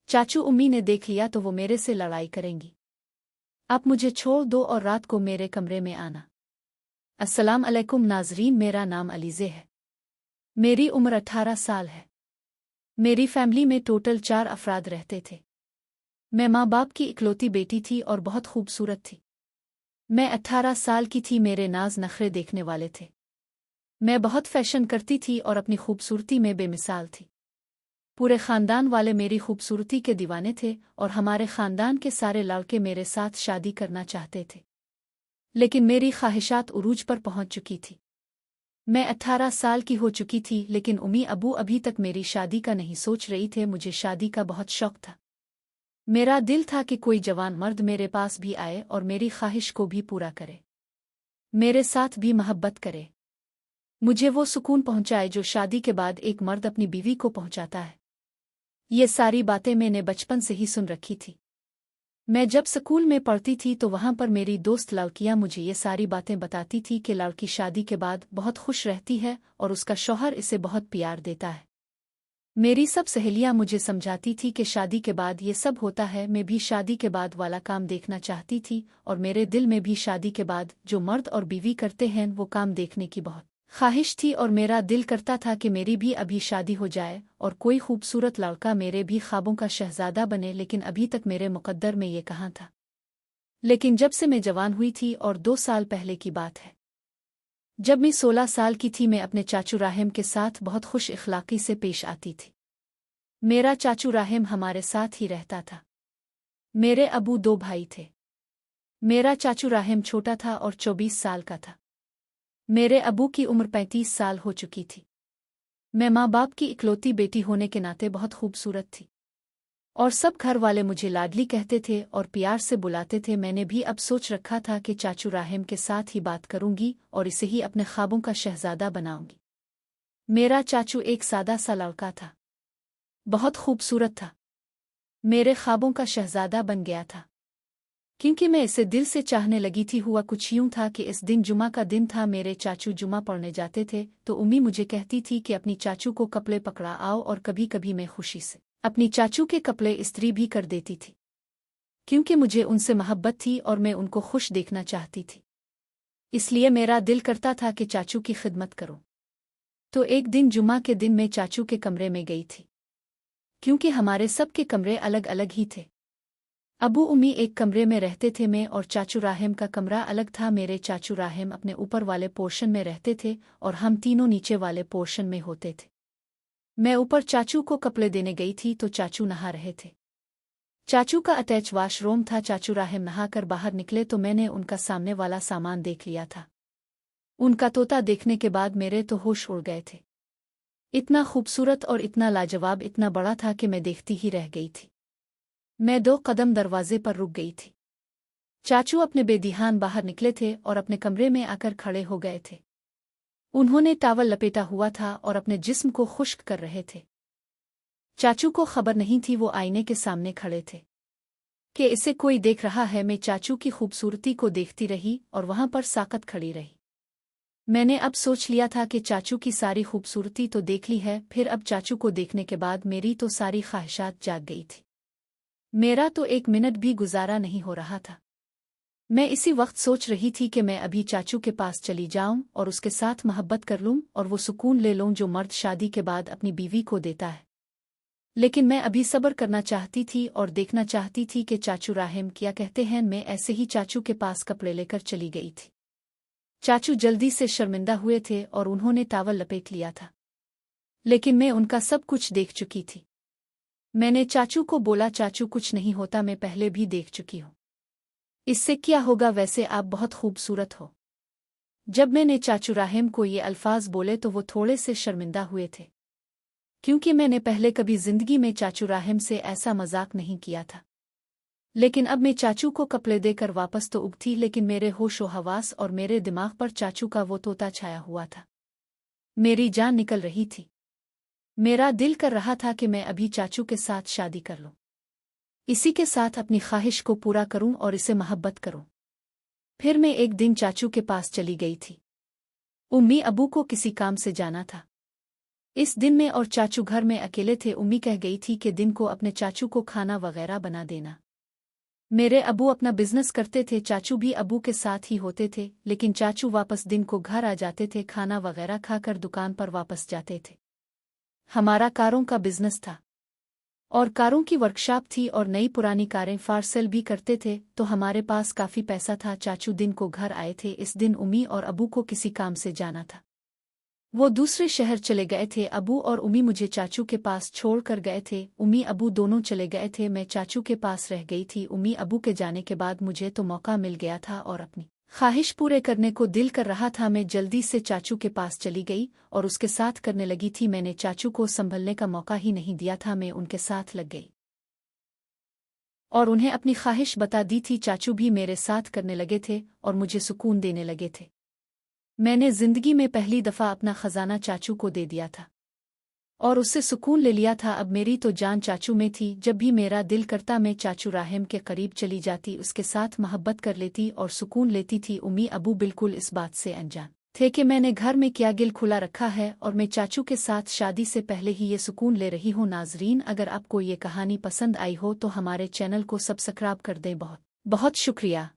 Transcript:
चाचू उम्मी ने देख लिया तो वो मेरे से लड़ाई करेंगी। आप मुझे छोड़ दो और रात को मेरे कमरे में आना। अस्सलाम अलैकुम नाजरीन, मेरा नाम अलीज़े है। मेरी उम्र 18 साल है। मेरी फैमिली में टोटल 4 अफराद रहते थे। मैं माँ बाप की इकलौती बेटी थी और बहुत खूबसूरत थी। मैं 18 साल की थी। मेरे नाज नखरे देखने वाले थे। मैं बहुत फैशन करती थी और अपनी खूबसूरती में बेमिसाल थी। पूरे खानदान वाले मेरी खूबसूरती के दीवाने थे और हमारे खानदान के सारे लड़के मेरे साथ शादी करना चाहते थे, लेकिन मेरी ख्वाहिशात उरूज पर पहुंच चुकी थी। मैं 18 साल की हो चुकी थी, लेकिन उम्मी अबू अभी तक मेरी शादी का नहीं सोच रही थे। मुझे शादी का बहुत शौक था। मेरा दिल था कि कोई जवान मर्द मेरे पास भी आए और मेरी ख्वाहिश को भी पूरा करे, मेरे साथ भी मोहब्बत करे, मुझे वो सुकून पहुंचाए जो शादी के बाद एक मर्द अपनी बीवी को पहुंचाता है। ये सारी बातें मैंने बचपन से ही सुन रखी थी। मैं जब स्कूल में पढ़ती थी तो वहाँ पर मेरी दोस्त लड़कियाँ मुझे ये सारी बातें बताती थी कि लड़की शादी के बाद बहुत खुश रहती है और उसका शौहर इसे बहुत प्यार देता है। मेरी सब सहेलियाँ मुझे समझाती थी कि शादी के बाद ये सब होता है। मैं भी शादी के बाद वाला काम देखना चाहती थी और मेरे दिल में भी शादी के बाद जो मर्द और बीवी करते हैं वो काम देखने की बहुत ख्वाहिश थी और मेरा दिल करता था कि मेरी भी अभी शादी हो जाए और कोई खूबसूरत लड़का मेरे भी ख्वाबों का शहजादा बने। लेकिन अभी तक मेरे मुकद्दर में ये कहाँ था। लेकिन जब से मैं जवान हुई थी, और 2 साल पहले की बात है, जब मैं 16 साल की थी, मैं अपने चाचू राहिम के साथ बहुत खुश इखलाकी से पेश आती थी। मेरा चाचू राहिम हमारे साथ ही रहता था। मेरे अबू 2 भाई थे। मेरा चाचू राहिम छोटा था और 24 साल का था। मेरे अबू की उम्र 35 साल हो चुकी थी। मैं माँ बाप की इकलौती बेटी होने के नाते बहुत खूबसूरत थी और सब घर वाले मुझे लाडली कहते थे और प्यार से बुलाते थे। मैंने भी अब सोच रखा था कि चाचू राहिम के साथ ही बात करूंगी और इसे ही अपने ख्वाबों का शहजादा बनाऊंगी। मेरा चाचू एक सादा सा लड़का था, बहुत खूबसूरत था, मेरे ख्वाबों का शहजादा बन गया था क्योंकि मैं इसे दिल से चाहने लगी थी। हुआ कुछ यूं था कि इस दिन जुमा का दिन था। मेरे चाचू जुमा पढ़ने जाते थे तो उम्मी मुझे कहती थी कि अपनी चाचू को कपड़े पकड़ा आओ, और कभी कभी मैं खुशी से अपनी चाचू के कपड़े इस्त्री भी कर देती थी क्योंकि मुझे उनसे मोहब्बत थी और मैं उनको खुश देखना चाहती थी। इसलिए मेरा दिल करता था कि चाचू की खिदमत करूं। तो एक दिन जुमा के दिन मैं चाचू के कमरे में गई थी क्योंकि हमारे सब के कमरे अलग अलग ही थे। अबू उम्मी एक कमरे में रहते थे, मैं और चाचू राहिम का कमरा अलग था। मेरे चाचू राहिम अपने ऊपर वाले पोर्शन में रहते थे और हम तीनों नीचे वाले पोर्शन में होते थे। मैं ऊपर चाचू को कपड़े देने गई थी तो चाचू नहा रहे थे। चाचू का अटैच वाशरूम था। चाचू राहिम नहाकर बाहर निकले तो मैंने उनका सामने वाला सामान देख लिया था। उनका तोता देखने के बाद मेरे तो होश उड़ गए थे। इतना खूबसूरत और इतना लाजवाब, इतना बड़ा था कि मैं देखती ही रह गई थी। मैं 2 कदम दरवाजे पर रुक गई थी। चाचू अपने बेदिहान बाहर निकले थे और अपने कमरे में आकर खड़े हो गए थे। उन्होंने टावल लपेटा हुआ था और अपने जिस्म को खुश्क कर रहे थे। चाचू को खबर नहीं थी, वो आईने के सामने खड़े थे कि इसे कोई देख रहा है। मैं चाचू की खूबसूरती को देखती रही और वहां पर साकत खड़ी रही। मैंने अब सोच लिया था कि चाचू की सारी खूबसूरती तो देख ली है, फिर अब चाचू को देखने के बाद मेरी तो सारी ख्वाहिशात जाग गई थी। मेरा तो 1 मिनट भी गुजारा नहीं हो रहा था। मैं इसी वक्त सोच रही थी कि मैं अभी चाचू के पास चली जाऊं और उसके साथ मोहब्बत कर लूं और वो सुकून ले लूं जो मर्द शादी के बाद अपनी बीवी को देता है। लेकिन मैं अभी सब्र करना चाहती थी और देखना चाहती थी कि चाचू राहिम क्या कहते हैं। मैं ऐसे ही चाचू के पास कपड़े लेकर चली गई थी। चाचू जल्दी से शर्मिंदा हुए थे और उन्होंने टावल लपेट लिया था, लेकिन मैं उनका सब कुछ देख चुकी थी। मैंने चाचू को बोला, चाचू कुछ नहीं होता, मैं पहले भी देख चुकी हूँ, इससे क्या होगा, वैसे आप बहुत खूबसूरत हो। जब मैंने चाचू राहिम को ये अल्फाज बोले तो वो थोड़े से शर्मिंदा हुए थे क्योंकि मैंने पहले कभी जिंदगी में चाचू राहिम से ऐसा मजाक नहीं किया था। लेकिन अब मैं चाचू को कपड़े देकर वापस तो उगती, लेकिन मेरे होशो हवास और मेरे दिमाग पर चाचू का वो तोता छाया हुआ था। मेरी जान निकल रही थी। मेरा दिल कर रहा था कि मैं अभी चाचू के साथ शादी कर लूं, इसी के साथ अपनी ख्वाहिश को पूरा करूं और इसे मोहब्बत करूं। फिर मैं एक दिन चाचू के पास चली गई थी। उम्मी अबू को किसी काम से जाना था। इस दिन में और चाचू घर में अकेले थे। उम्मी कह गई थी कि दिन को अपने चाचू को खाना वगैरह बना देना। मेरे अबू अपना बिजनेस करते थे, चाचू भी अबू के साथ ही होते थे, लेकिन चाचू वापस दिन को घर आ जाते थे, खाना वगैरह खाकर दुकान पर वापस जाते थे। हमारा कारों का बिजनेस था और कारों की वर्कशॉप थी और नई पुरानी कारें फारसेल भी करते थे, तो हमारे पास काफ़ी पैसा था। चाचू दिन को घर आए थे। इस दिन उम्मी और अबू को किसी काम से जाना था। वो दूसरे शहर चले गए थे। अबू और उम्मी मुझे चाचू के पास छोड़ कर गए थे। उम्मी अबू दोनों चले गए थे, मैं चाचू के पास रह गई थी। उम्मी अबू के जाने के बाद मुझे तो मौका मिल गया था और अपनी ख्वाहिश पूरे करने को दिल कर रहा था। मैं जल्दी से चाचू के पास चली गई और उसके साथ करने लगी थी। मैंने चाचू को संभलने का मौका ही नहीं दिया था, मैं उनके साथ लग गई और उन्हें अपनी ख्वाहिश बता दी थी। चाचू भी मेरे साथ करने लगे थे और मुझे सुकून देने लगे थे। मैंने जिंदगी में पहली दफ़ा अपना खजाना चाचू को दे दिया था और उससे सुकून ले लिया था। अब मेरी तो जान चाचू में थी। जब भी मेरा दिल करता मैं चाचू राहिम के करीब चली जाती, उसके साथ मोहब्बत कर लेती और सुकून लेती थी। उम्मी अबू बिल्कुल इस बात से अनजान थे कि मैंने घर में क्या गिल खुला रखा है और मैं चाचू के साथ शादी से पहले ही ये सुकून ले रही हूँ। नाजरीन, अगर आपको ये कहानी पसंद आई हो तो हमारे चैनल को सब्सक्राइब कर दें। बहुत बहुत शुक्रिया।